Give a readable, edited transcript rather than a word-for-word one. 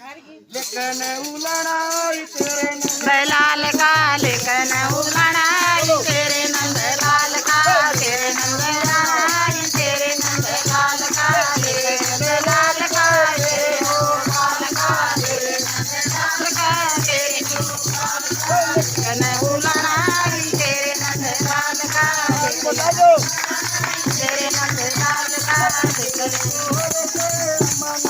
लेकिन उलड़ाई तेरे लाल का लेकिन उलड़ाई तेरे नंद लाल का तेरे नंद लाल तेरे नंद लाल का तेरे नंद लाल का तेरे हो लाल का तेरे नंद लाल का तेरे हो लेकिन उलड़ाई तेरे नंद लाल का तेरे नंद लाल का लेकिन मन